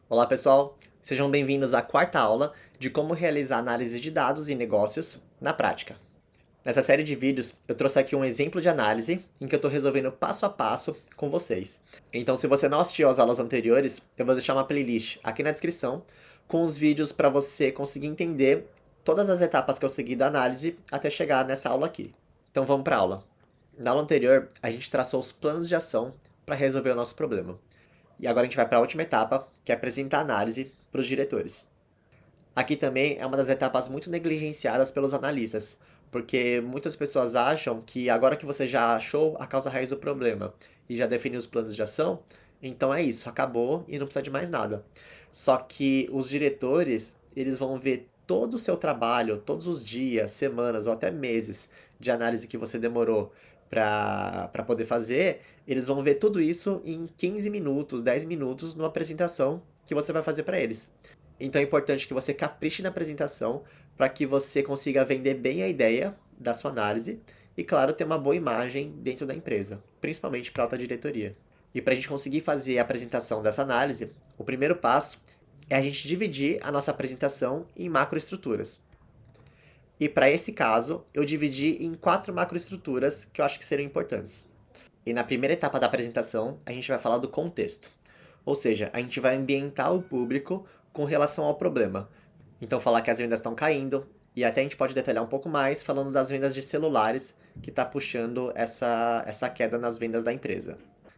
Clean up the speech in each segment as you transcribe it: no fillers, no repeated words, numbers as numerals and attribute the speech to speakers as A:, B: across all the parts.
A: Olá pessoal, sejam bem-vindos à quarta aula de como realizar análise de dados e negócios na prática. Nessa série de vídeos, eu trouxe aqui um exemplo de análise em que eu estou resolvendo passo a passo com vocês. Então, se você não assistiu às aulas anteriores, eu vou deixar uma playlist aqui na descrição com os vídeos para você conseguir entender todas as etapas que eu segui da análise até chegar nessa aula aqui. Então, vamos para a aula. Na aula anterior, a gente traçou os planos de ação para resolver o nosso problema. E agora a gente vai para a última etapa, que é apresentar a análise para os diretores. Aqui também é uma das etapas muito negligenciadas pelos analistas, porque muitas pessoas acham que agora que você já achou a causa raiz do problema e já definiu os planos de ação, então é isso, acabou e não precisa de mais nada. Só que os diretores, eles vão ver todo o seu trabalho, todos os dias, semanas ou até meses de análise que você demorou para poder fazer, eles vão ver tudo isso em 15 minutos, 10 minutos numa apresentação que você vai fazer para eles. Então é importante que você capriche na apresentação para que você consiga vender bem a ideia da sua análise e, claro, ter uma boa imagem dentro da empresa, principalmente para a alta diretoria. E para a gente conseguir fazer a apresentação dessa análise, o primeiro passo é a gente dividir a nossa apresentação em macroestruturas. E para esse caso, eu dividi em 4 macroestruturas que eu acho que seriam importantes. E na primeira etapa da apresentação, a gente vai falar do contexto. Ou seja, a gente vai ambientar o público com relação ao problema. Então, falar que as vendas estão caindo, e até a gente pode detalhar um pouco mais falando das vendas de celulares, que está puxando essa queda nas vendas da empresa.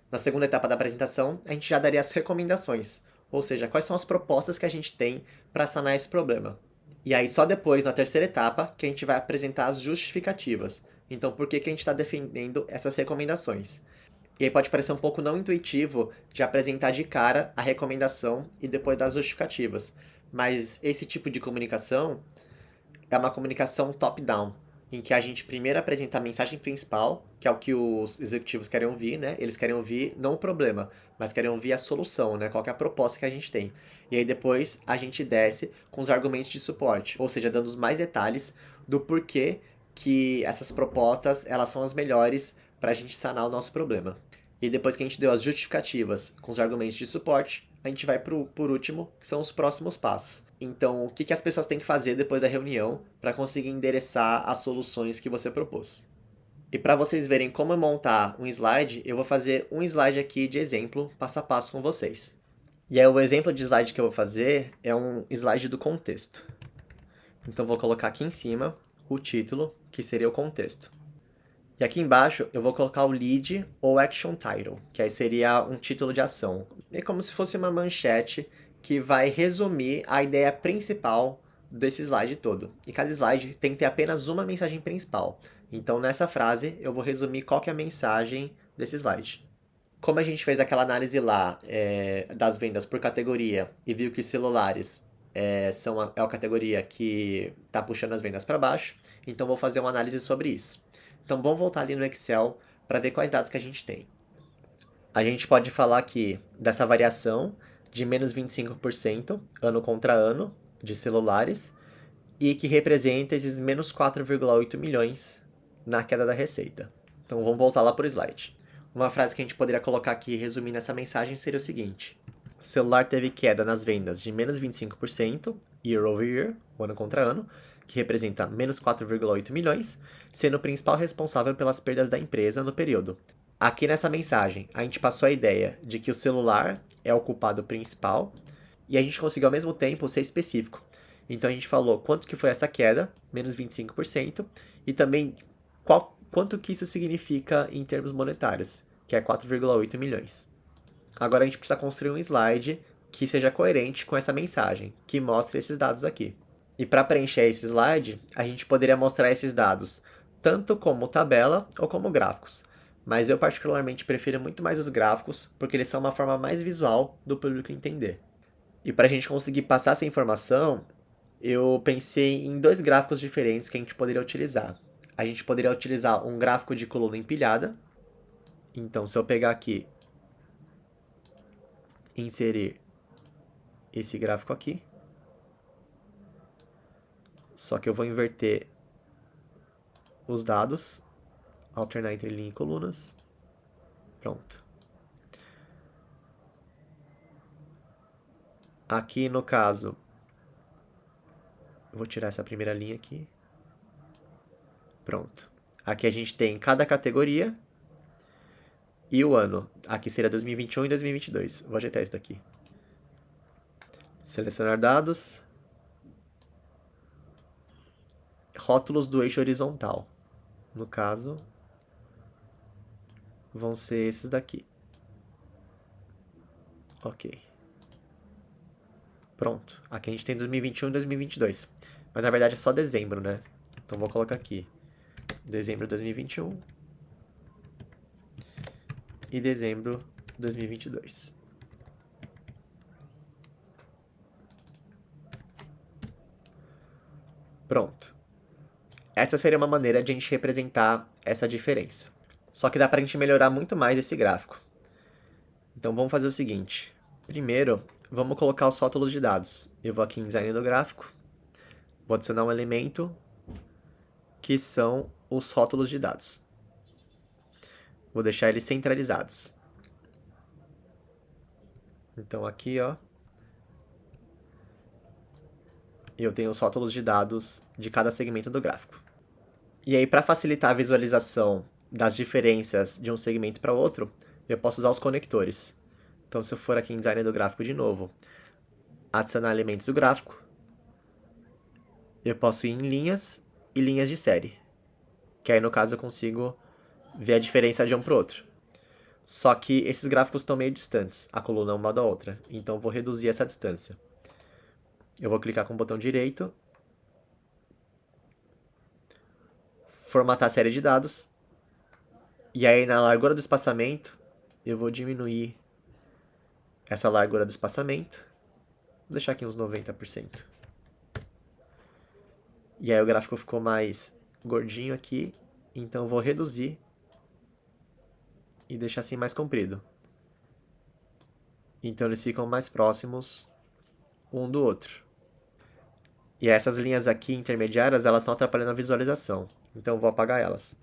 A: Na segunda etapa da apresentação, a gente já daria as recomendações, ou seja, quais são as propostas que a gente tem para sanar esse problema. E aí, só depois, na terceira etapa, que a gente vai apresentar as justificativas. Então, por que a gente está defendendo essas recomendações? E aí pode parecer um pouco não intuitivo de apresentar de cara a recomendação e depois dar as justificativas. Mas esse tipo de comunicação é uma comunicação top-down, em que a gente primeiro apresenta a mensagem principal, que é o que os executivos querem ouvir, né? Eles querem ouvir não o problema, mas querem ouvir a solução, né? Qual que é a proposta que a gente tem. E aí depois a gente desce com os argumentos de suporte, ou seja, dando os mais detalhes do porquê que essas propostas elas são as melhores para a gente sanar o nosso problema. E depois que a gente deu as justificativas com os argumentos de suporte, a gente vai por último, que são os próximos passos. Então, o que as pessoas têm que fazer depois da reunião para conseguir endereçar as soluções que você propôs. E para vocês verem como montar um slide, eu vou fazer um slide aqui de exemplo, passo a passo com vocês. E aí, o exemplo de slide que eu vou fazer é um slide do contexto. Então, vou colocar aqui em cima o título, que seria o contexto. E aqui embaixo eu vou colocar o lead ou action title, que aí seria um título de ação. É como se fosse uma manchete que vai resumir a ideia principal desse slide todo. E cada slide tem que ter apenas uma mensagem principal. Então nessa frase eu vou resumir qual que é a mensagem desse slide. Como a gente fez aquela análise lá das vendas por categoria e viu que celulares é a categoria que está puxando as vendas para baixo, então vou fazer uma análise sobre isso. Então vamos voltar ali no Excel para ver quais dados que a gente tem. A gente pode falar aqui dessa variação de menos 25% ano contra ano de celulares e que representa esses menos 4,8 milhões na queda da receita. Então vamos voltar lá para o slide. Uma frase que a gente poderia colocar aqui resumindo essa mensagem seria o seguinte: o celular teve queda nas vendas de menos 25% year over year, ano contra ano, que representa menos 4,8 milhões, sendo o principal responsável pelas perdas da empresa no período. Aqui nessa mensagem, a gente passou a ideia de que o celular é o culpado principal e a gente conseguiu ao mesmo tempo ser específico. Então a gente falou quanto que foi essa queda, menos 25%, e também quanto que isso significa em termos monetários, que é 4,8 milhões. Agora a gente precisa construir um slide que seja coerente com essa mensagem, que mostre esses dados aqui. E para preencher esse slide, a gente poderia mostrar esses dados tanto como tabela ou como gráficos. Mas eu particularmente prefiro muito mais os gráficos, porque eles são uma forma mais visual do público entender. E para a gente conseguir passar essa informação, eu pensei em dois gráficos diferentes que a gente poderia utilizar. A gente poderia utilizar um gráfico de coluna empilhada. Então, se eu pegar aqui e inserir esse gráfico aqui, só que eu vou inverter os dados, alternar entre linha e colunas. Pronto. Aqui no caso, eu vou tirar essa primeira linha aqui. Pronto. Aqui a gente tem cada categoria e o ano. Aqui seria 2021 e 2022. Vou ajeitar isso daqui. Selecionar dados. Rótulos do eixo horizontal. No caso, vão ser esses daqui. Ok. Pronto. Aqui a gente tem 2021 e 2022. Mas na verdade é só dezembro, né? Então vou colocar aqui. Dezembro de 2021 e dezembro de 2022. Pronto. Essa seria uma maneira de a gente representar essa diferença. Só que dá pra gente melhorar muito mais esse gráfico. Então vamos fazer o seguinte. Primeiro, vamos colocar os rótulos de dados. Eu vou aqui em design do gráfico. Vou adicionar um elemento que são os rótulos de dados. Vou deixar eles centralizados. Então aqui, ó, eu tenho os rótulos de dados de cada segmento do gráfico. E aí, para facilitar a visualização das diferenças de um segmento para outro, eu posso usar os conectores. Então, se eu for aqui em design do gráfico de novo, adicionar elementos do gráfico, eu posso ir em linhas e linhas de série. Que aí, no caso, eu consigo ver a diferença de um para o outro. Só que esses gráficos estão meio distantes, a coluna uma da outra. Então, eu vou reduzir essa distância. Eu vou clicar com o botão direito, formatar a série de dados, e aí na largura do espaçamento, eu vou diminuir essa largura do espaçamento, vou deixar aqui uns 90%. E aí o gráfico ficou mais gordinho aqui, então eu vou reduzir e deixar assim mais comprido. Então eles ficam mais próximos um do outro. E essas linhas aqui intermediárias, elas estão atrapalhando a visualização, então eu vou apagar elas.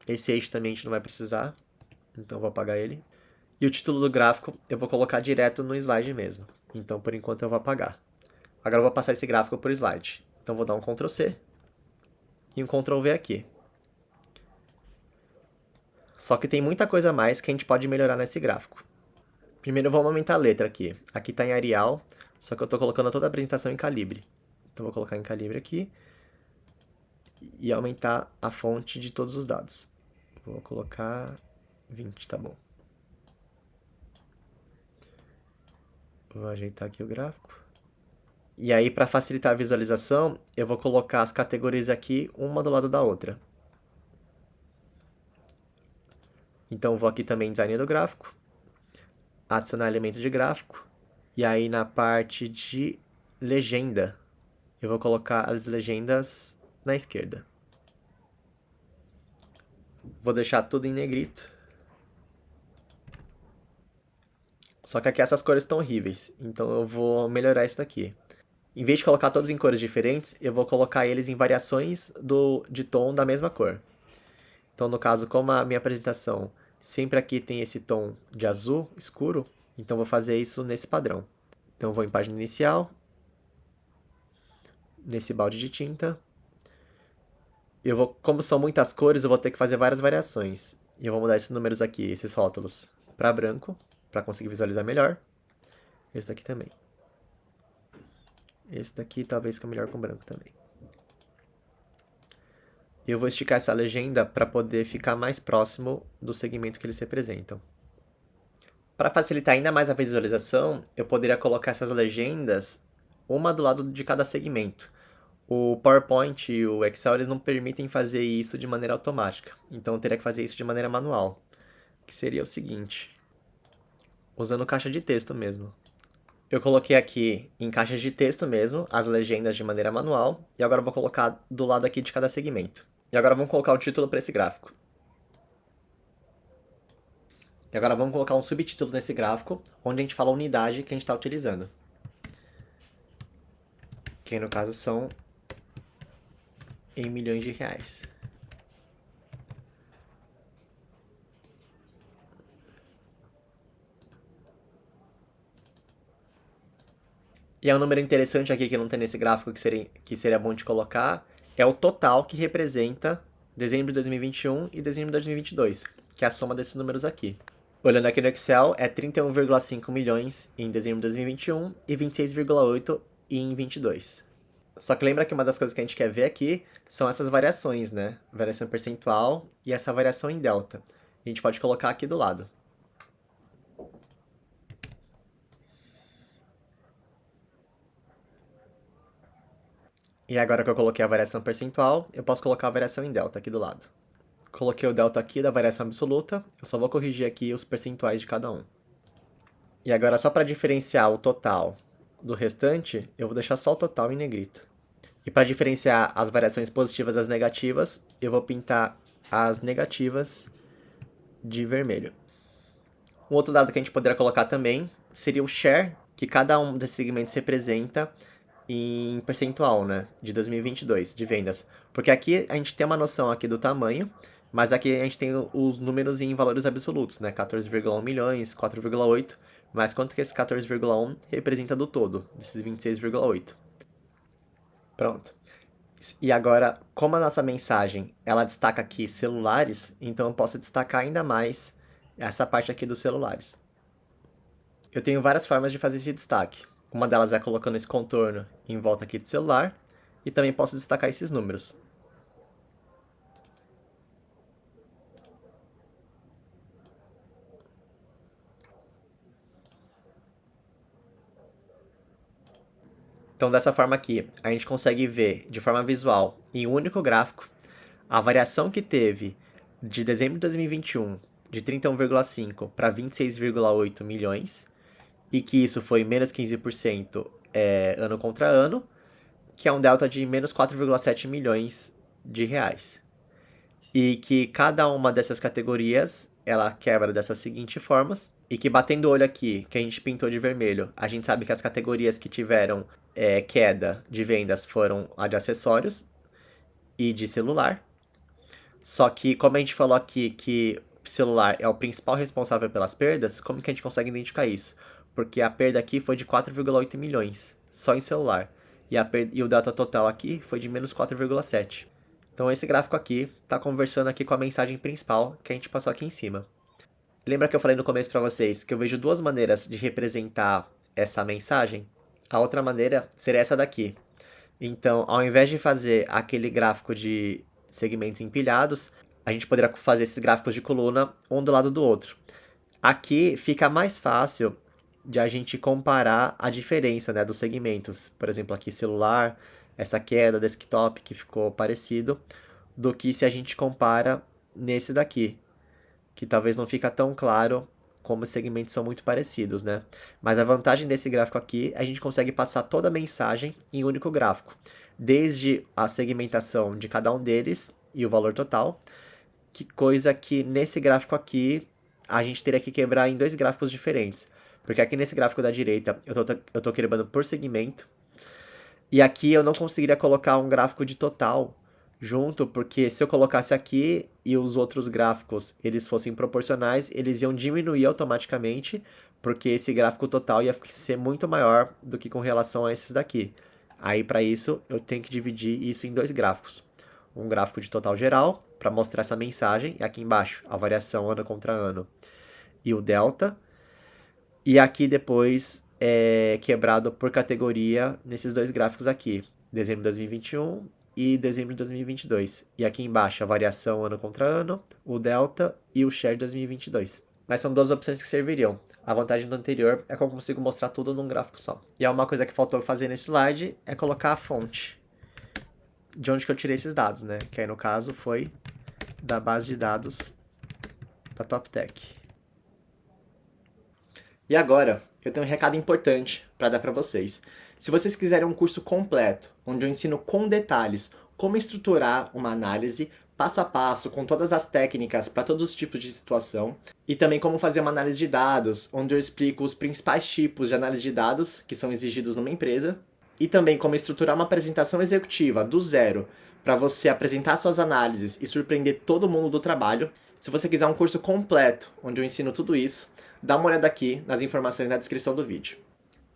A: Esse eixo também a gente não vai precisar, então eu vou apagar ele. E o título do gráfico eu vou colocar direto no slide mesmo, então por enquanto eu vou apagar. Agora eu vou passar esse gráfico por slide. Então vou dar um Ctrl C e um Ctrl V aqui. Só que tem muita coisa a mais que a gente pode melhorar nesse gráfico. Primeiro vamos aumentar a letra aqui. Aqui está em Arial, só que eu estou colocando toda a apresentação em calibre. Então vou colocar em calibre aqui e aumentar a fonte de todos os dados. Vou colocar 20, tá bom. Vou ajeitar aqui o gráfico. E aí, para facilitar a visualização, eu vou colocar as categorias aqui, uma do lado da outra. Então, vou aqui também em design do gráfico, adicionar elemento de gráfico, e aí na parte de legenda, eu vou colocar as legendas na esquerda. Vou deixar tudo em negrito. Só que aqui essas cores estão horríveis, então eu vou melhorar isso daqui. Em vez de colocar todos em cores diferentes, eu vou colocar eles em variações de tom da mesma cor. Então, no caso, como a minha apresentação sempre aqui tem esse tom de azul escuro, então vou fazer isso nesse padrão. Então, vou em página inicial, nesse balde de tinta. Como são muitas cores, eu vou ter que fazer várias variações. E eu vou mudar esses números aqui, esses rótulos, para branco, para conseguir visualizar melhor. Esse daqui também. Esse daqui talvez fique melhor com branco também. Eu vou esticar essa legenda para poder ficar mais próximo do segmento que eles representam. Para facilitar ainda mais a visualização, eu poderia colocar essas legendas uma do lado de cada segmento. O PowerPoint e o Excel eles não permitem fazer isso de maneira automática, então eu teria que fazer isso de maneira manual, que seria o seguinte, usando caixa de texto mesmo. Eu coloquei aqui em caixas de texto mesmo as legendas de maneira manual, e agora eu vou colocar do lado aqui de cada segmento. E agora vamos colocar o título para esse gráfico. E agora vamos colocar um subtítulo nesse gráfico, onde a gente fala a unidade que a gente está utilizando. Que no caso são em milhões de reais. E é um número interessante aqui que não tem nesse gráfico que seria bom de colocar, é o total que representa dezembro de 2021 e dezembro de 2022, que é a soma desses números aqui. Olhando aqui no Excel, é 31,5 milhões em dezembro de 2021 e 26,8 em 22. Só que lembra que uma das coisas que a gente quer ver aqui são essas variações, né? Variação percentual e essa variação em delta. A gente pode colocar aqui do lado. E agora que eu coloquei a variação percentual, eu posso colocar a variação em delta aqui do lado. Coloquei o delta aqui da variação absoluta, eu só vou corrigir aqui os percentuais de cada um. E agora, só para diferenciar o total do restante, eu vou deixar só o total em negrito. E para diferenciar as variações positivas das negativas, eu vou pintar as negativas de vermelho. Um outro dado que a gente poderia colocar também seria o share que cada um desses segmentos representa em percentual, né, de 2022, de vendas. Porque aqui a gente tem uma noção aqui do tamanho, mas aqui a gente tem os números em valores absolutos, né, 14,1 milhões, 4,8, mas quanto que esse 14,1 representa do todo, desses 26,8. Pronto. E agora, como a nossa mensagem, ela destaca aqui celulares, então eu posso destacar ainda mais essa parte aqui dos celulares. Eu tenho várias formas de fazer esse destaque. Uma delas é colocando esse contorno em volta aqui do celular, e também posso destacar esses números. Então, dessa forma aqui, a gente consegue ver de forma visual, em um único gráfico, a variação que teve de dezembro de 2021, de 31,5 para 26,8 milhões, e que isso foi menos 15% ano contra ano, que é um delta de menos 4,7 milhões de reais. E que cada uma dessas categorias, ela quebra dessas seguintes formas, e que batendo o olho aqui, que a gente pintou de vermelho, a gente sabe que as categorias que tiveram queda de vendas foram a de acessórios e de celular. Só que, como a gente falou aqui que o celular é o principal responsável pelas perdas, como que a gente consegue identificar isso? Porque a perda aqui foi de 4,8 milhões, só em celular. E o data total aqui foi de menos 4,7. Então esse gráfico aqui está conversando aqui com a mensagem principal que a gente passou aqui em cima. Lembra que eu falei no começo para vocês que eu vejo duas maneiras de representar essa mensagem? A outra maneira seria essa daqui. Então, ao invés de fazer aquele gráfico de segmentos empilhados, a gente poderia fazer esses gráficos de coluna um do lado do outro. Aqui fica mais fácil de a gente comparar a diferença, né, dos segmentos. Por exemplo, aqui celular, essa queda, desktop que ficou parecido, do que se a gente compara nesse daqui, que talvez não fica tão claro como os segmentos são muito parecidos, né? Mas a vantagem desse gráfico aqui, a gente consegue passar toda a mensagem em um único gráfico, desde a segmentação de cada um deles e o valor total, que coisa que nesse gráfico aqui a gente teria que quebrar em dois gráficos diferentes, porque aqui nesse gráfico da direita eu tô quebrando por segmento, e aqui eu não conseguiria colocar um gráfico de total junto, porque se eu colocasse aqui e os outros gráficos eles fossem proporcionais, eles iam diminuir automaticamente, porque esse gráfico total ia ser muito maior do que com relação a esses daqui. Aí para isso eu tenho que dividir isso em dois gráficos. Um gráfico de total geral, para mostrar essa mensagem, e aqui embaixo a variação ano contra ano e o delta, e aqui depois quebrado por categoria nesses dois gráficos aqui, dezembro de 2021 e dezembro de 2022. E aqui embaixo a variação ano contra ano, o delta e o share de 2022. Mas são duas opções que serviriam. A vantagem do anterior é que eu consigo mostrar tudo num gráfico só. E uma coisa que faltou fazer nesse slide é colocar a fonte de onde que eu tirei esses dados, né? Que aí no caso foi da base de dados da TopTech. E agora, eu tenho um recado importante para dar para vocês. Se vocês quiserem um curso completo, onde eu ensino com detalhes como estruturar uma análise passo a passo, com todas as técnicas para todos os tipos de situação, e também como fazer uma análise de dados, onde eu explico os principais tipos de análise de dados que são exigidos numa empresa, e também como estruturar uma apresentação executiva do zero para você apresentar suas análises e surpreender todo mundo do trabalho. Se você quiser um curso completo, onde eu ensino tudo isso, dá uma olhada aqui nas informações na descrição do vídeo.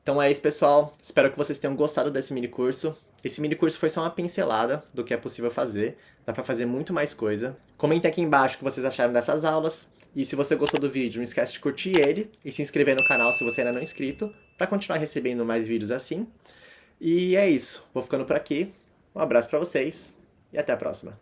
A: Então é isso, pessoal. Espero que vocês tenham gostado desse mini curso. Esse mini curso foi só uma pincelada do que é possível fazer. Dá pra fazer muito mais coisa. Comentem aqui embaixo o que vocês acharam dessas aulas. E se você gostou do vídeo, não esquece de curtir ele e se inscrever no canal se você ainda não é inscrito, para continuar recebendo mais vídeos assim. E é isso. Vou ficando por aqui. Um abraço pra vocês e até a próxima.